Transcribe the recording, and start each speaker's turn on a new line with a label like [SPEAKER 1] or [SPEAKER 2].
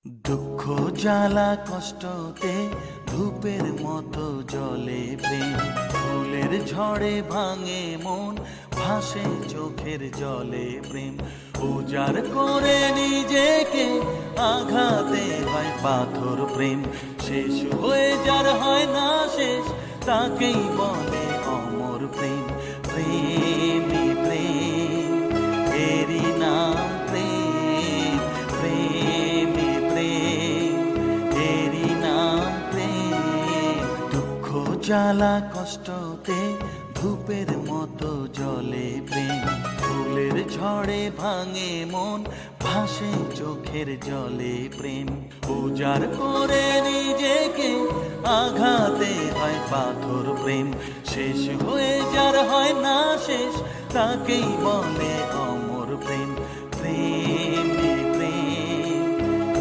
[SPEAKER 1] দুঃখ জ্বালা কষ্টতে ধূপের মতো জলে প্রেম, ফুলের ঝড়ে ভাঙে মন, ভাসে চোখের জলে প্রেম। উজাড় করে নিজেকে আঘাতে হয় পাথর প্রেম, শেষ হয়ে যার হয় না শেষ তাকেই বলে অমর প্রেম। প্রেমী প্রেম, এরই নাম প্রেম। প্রেমী প্রেম, এরই নাম প্রেম। দুঃখ জ্বালা কষ্টতে ধূপের মতো জলে প্রেম, ফুলের ঝড়ে ভাঙে মন, ভাসে চোখের জলে প্রেম। উজাড় করে নিজেকে আঘাতে হয় পাথর প্রেম, শেষ হয়ে যার হয় না শেষ তাকেই বলে